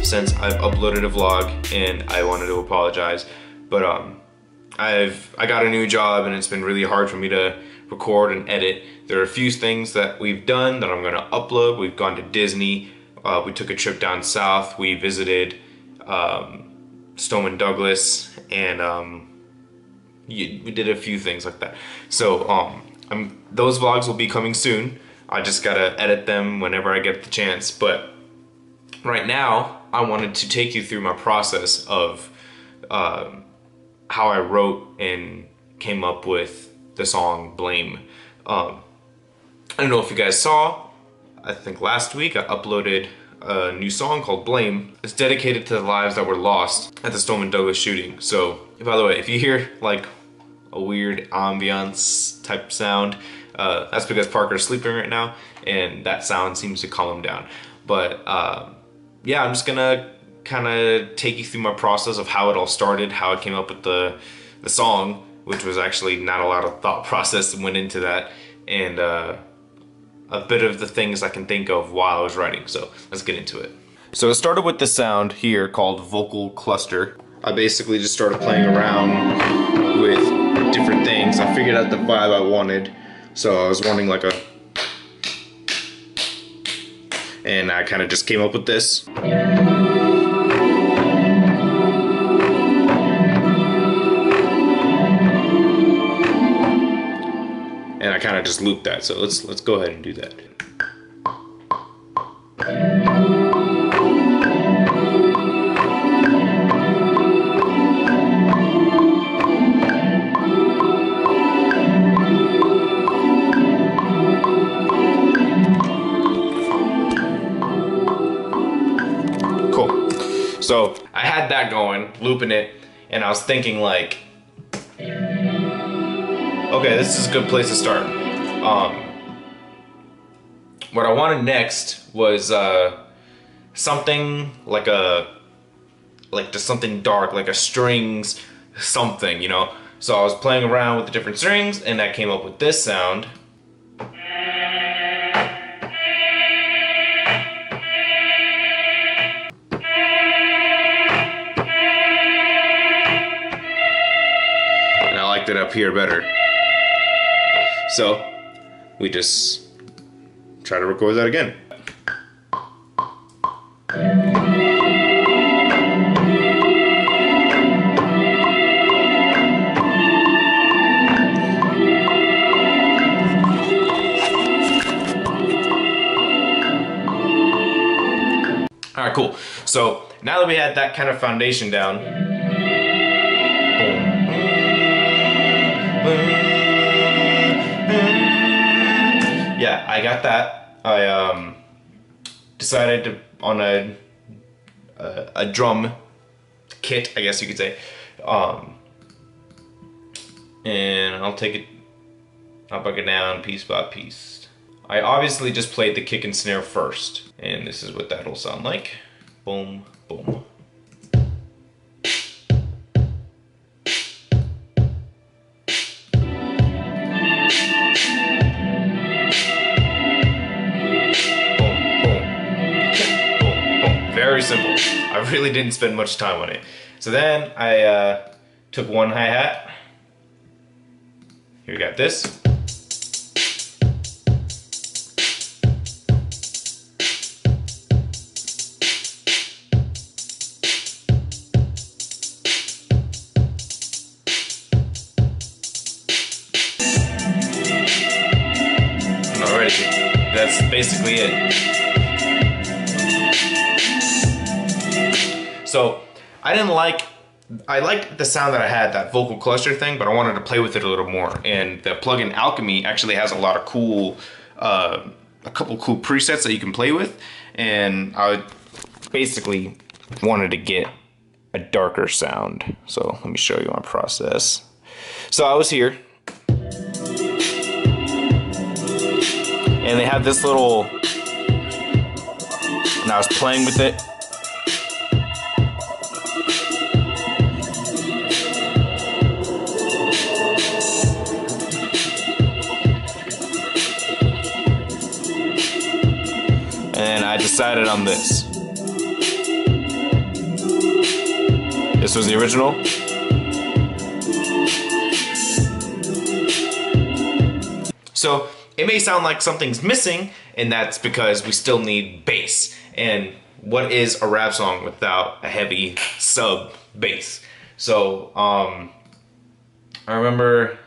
since I've uploaded a vlog, and I wanted to apologize. But I got a new job, and it's been really hard for me to record and edit. There are a few things that we've done that I'm gonna upload. We've gone to Disney. We took a trip down south. We visited Stoneman Douglas, and we did a few things like that. So those vlogs will be coming soon. I just gotta edit them whenever I get the chance. But right now, I wanted to take you through my process of how I wrote and came up with the song Blame. I don't know if you guys saw, I think last week I uploaded a new song called Blame. It's dedicated to the lives that were lost at the Stoneman Douglas shooting. So, by the way, if you hear like a weird ambiance type sound, that's because Parker's sleeping right now, and that sound seems to calm him down. But yeah, I'm just gonna kind of take you through my process of how it all started, how I came up with the song, which was actually not a lot of thought process that went into that, and a bit of the things I can think of while I was writing. So let's get into it. So it started with this sound here called vocal cluster. I basically just started playing around with different things. I figured out the vibe I wanted. So I was wanting like a, and I kind of just came up with this. And I kind of just looped that. So let's go ahead and do that. So I had that going, looping it, and I was thinking like, okay, this is a good place to start. What I wanted next was something like just something dark, like a strings something, you know? So I was playing around with the different strings, and I came up with this sound. It up here better. So we just try to record that again. All right, cool. So now that we had that kind of foundation down, yeah, I got that. I decided to, on a drum kit, I guess you could say, and I'll break it down piece by piece. I obviously just played the kick and snare first, and this is what that'll sound like. Boom, boom. Very simple. I really didn't spend much time on it. So then I took one hi-hat. Here we got this. And already, that's basically it. So I liked the sound that I had, that vocal cluster thing, but I wanted to play with it a little more. And the plugin Alchemy actually has a lot of cool, a couple cool presets that you can play with. And I basically wanted to get a darker sound. So let me show you my process. So I was here, and they have this little, and I was playing with it. And I decided on this. This was the original. So it may sound like something's missing, and that's because we still need bass. And what is a rap song without a heavy sub bass? So I remember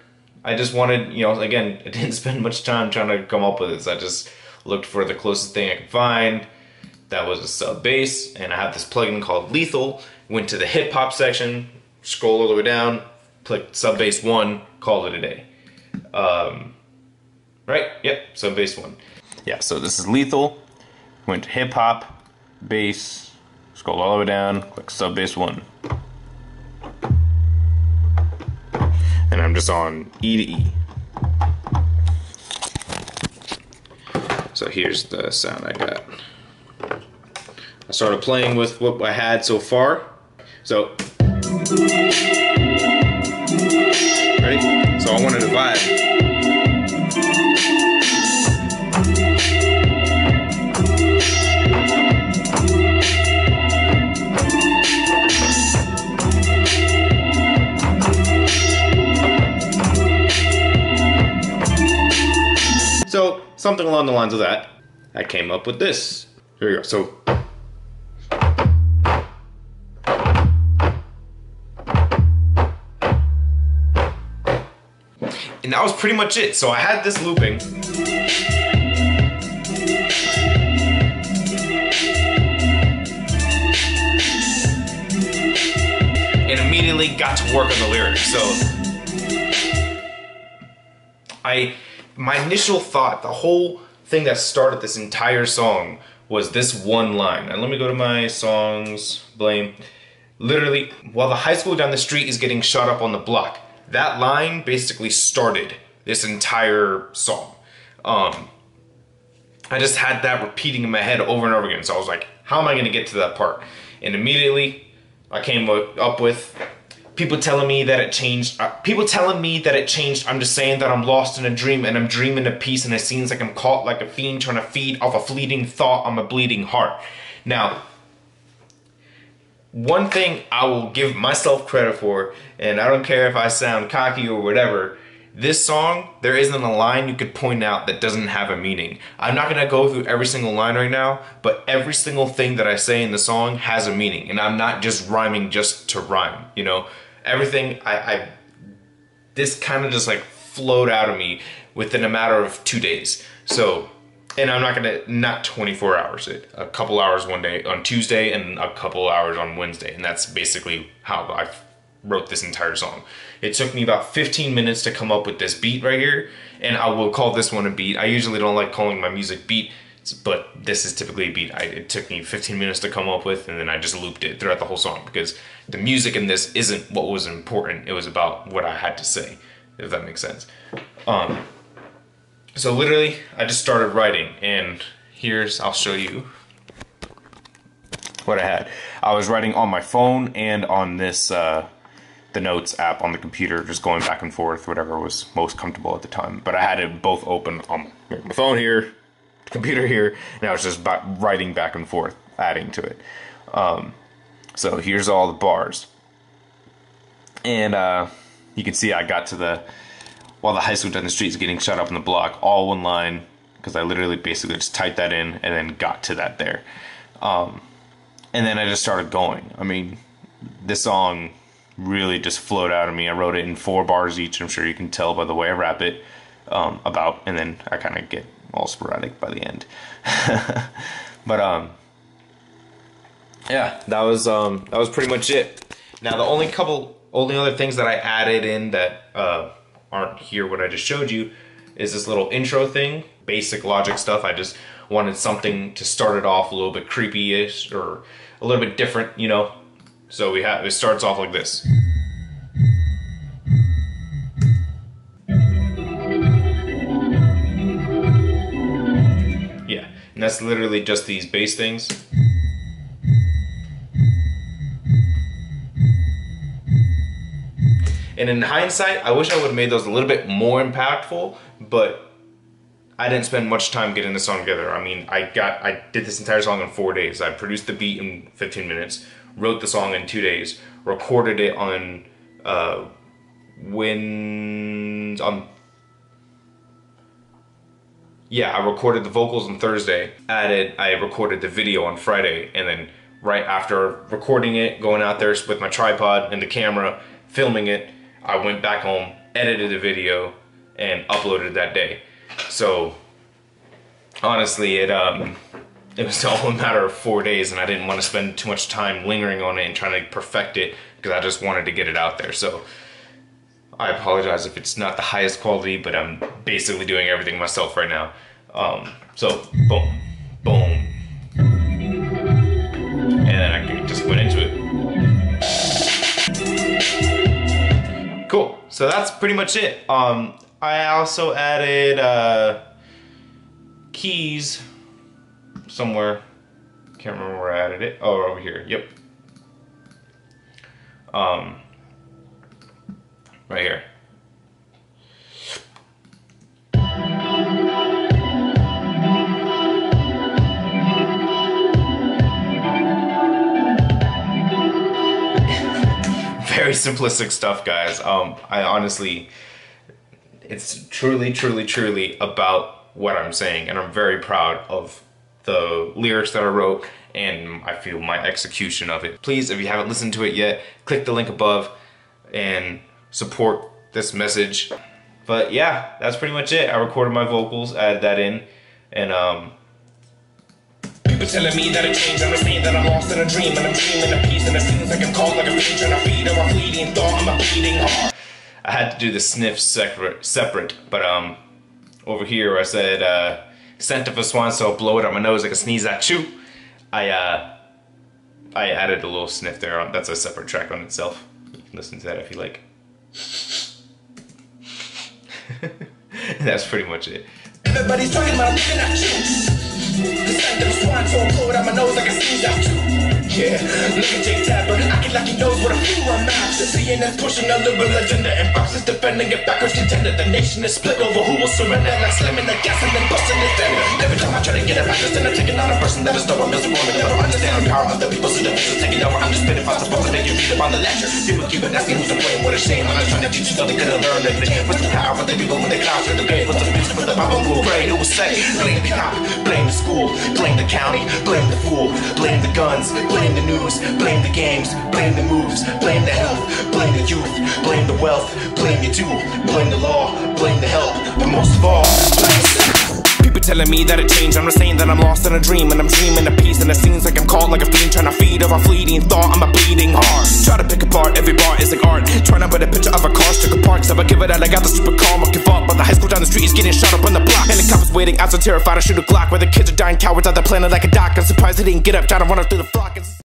I just wanted, you know, again, I didn't spend much time trying to come up with this. I just looked for the closest thing I could find. That was a sub bass, and I have this plugin called Lethal. Went to the hip hop section, scroll all the way down, click sub bass 1, call it a day. Right? Yep, sub bass 1. Yeah, so this is Lethal. Went to hip hop, bass, scroll all the way down, click sub bass 1. And I'm just on E to E. So here's the sound I got. I started playing with what I had so far. So, ready? So I wanted to vibe. So, something along the lines of that. I came up with this. Here we go. So, and that was pretty much it. So I had this looping. And immediately got to work on the lyrics. So my initial thought, the whole thing that started this entire song was this one line. And let me go to my songs, blame. Literally, while the high school down the street is getting shot up on the block. That line basically started this entire song. I just had that repeating in my head over and over again. So I was like, how am I gonna get to that part? And immediately I came up with people telling me that it changed. People telling me that it changed. I'm just saying that I'm lost in a dream and I'm dreaming of peace and it seems like I'm caught like a fiend trying to feed off a fleeting thought on my bleeding heart. Now, one thing I will give myself credit for, and I don't care if I sound cocky or whatever, this song, there isn't a line you could point out that doesn't have a meaning. I'm not gonna go through every single line right now, but every single thing that I say in the song has a meaning, and I'm not just rhyming just to rhyme, you know? Everything, this kind of just like flowed out of me within a matter of 2 days. So, and I'm not gonna, not 24 hours, a couple hours one day on Tuesday and a couple hours on Wednesday. And that's basically how I wrote this entire song. It took me about 15 minutes to come up with this beat right here. And I will call this one a beat. I usually don't like calling my music beat, but this is typically a beat. It took me 15 minutes to come up with, and then I just looped it throughout the whole song because the music in this isn't what was important. It was about what I had to say, if that makes sense. So literally, I just started writing, and I'll show you what I had. I was writing on my phone and on this, the Notes app on the computer, just going back and forth, whatever was most comfortable at the time. But I had it both open on my phone here, computer here, and I was just writing back and forth, adding to it. So here's all the bars. And you can see I got to while the high school down the street is getting shut up in the block, all one line, because I literally basically just typed that in and then got to that there. And then I just started going. I mean, this song really just flowed out of me. I wrote it in 4 bars each. I'm sure you can tell by the way I rap it, and then I kind of get all sporadic by the end. But yeah, that was pretty much it. Now the only other things that I added in that aren't here what I just showed you is this little intro thing, basic Logic stuff. I just wanted something to start it off a little bit creepy-ish or a little bit different, you know. So it starts off like this. Yeah, and that's literally just these bass things. And in hindsight, I wish I would have made those a little bit more impactful, but I didn't spend much time getting this song together. I mean, I did this entire song in 4 days. I produced the beat in 15 minutes, wrote the song in 2 days, recorded it on I recorded the vocals on Thursday, I recorded the video on Friday, and then right after recording it, going out there with my tripod and the camera, filming it, I went back home, edited the video, and uploaded that day. So honestly, it was all a matter of 4 days, and I didn't want to spend too much time lingering on it and trying to perfect it, because I just wanted to get it out there. So I apologize if it's not the highest quality, but I'm basically doing everything myself right now. So boom, boom, and then I just went into it. Cool. So that's pretty much it. I also added keys somewhere. Can't remember where I added it. Oh, over here. Yep. Right here. Very simplistic stuff, guys. I honestly, it's truly about what I'm saying, and I'm very proud of the lyrics that I wrote, and I feel my execution of it. Please, if you haven't listened to it yet, click the link above and support this message. But yeah, that's pretty much it. I recorded my vocals, added that in, and people telling me that it changed, I'm saying that I'm lost in a dream, and I'm dreaming of peace, and it seems like I'm called like a fiend, trying to feed on my fleeting thought, I'm a bleeding heart. I had to do the sniffs separate, but over here I said scent of a swan, so I'll blow it up my nose like a sneeze at you. I added a little sniff there. That's a separate track on itself. You can listen to that if you like. That's pretty much it. Everybody's talking about looking at you. The scent of a swan, so I'll blow it up my nose like a sneeze at you. Yeah, look at Jake Tapper, acting like he knows what a fool I'm at. CNN's pushing a liberal agenda, and Fox is defending it backwards contender. The nation is split over who will surrender, like slamming the gas and then busting it down. Every time I try to get it back, then I'm taking on a person that is no one miserable. I don't understand the power of the people, so the business taking over. I'm just spitting fast, supposed to make you read up on the lecture. People keep it asking who's to blame, what a shame. I'm not trying to teach you something good to learn. What's the power of the people when they clash with the game? What's the music for the Bible who will pray? Who will say, blame the cop, blame the school, blame the county, blame the fool, blame the guns, blame the news, blame the games, blame the moves, blame the health, blame the youth, blame the wealth, blame you too, blame the law, blame the help, but most of all, blame yourself. People telling me that it changed, I'm just saying that I'm lost in a dream, and I'm dreaming of peace, and it seems like I'm caught like a fiend, trying to feed off a fleeting thought, I'm a bleeding heart. Try to pick apart every bar is like art, trying to put a picture of a car stuck apart, so I give it out, I got the super calm, I give up, but the high school down the street is getting shot up on the block, and the cops waiting out so terrified I shoot a Glock, where the kids are dying cowards on the planet like a doc. I'm surprised they didn't get up, trying to run up through the flock.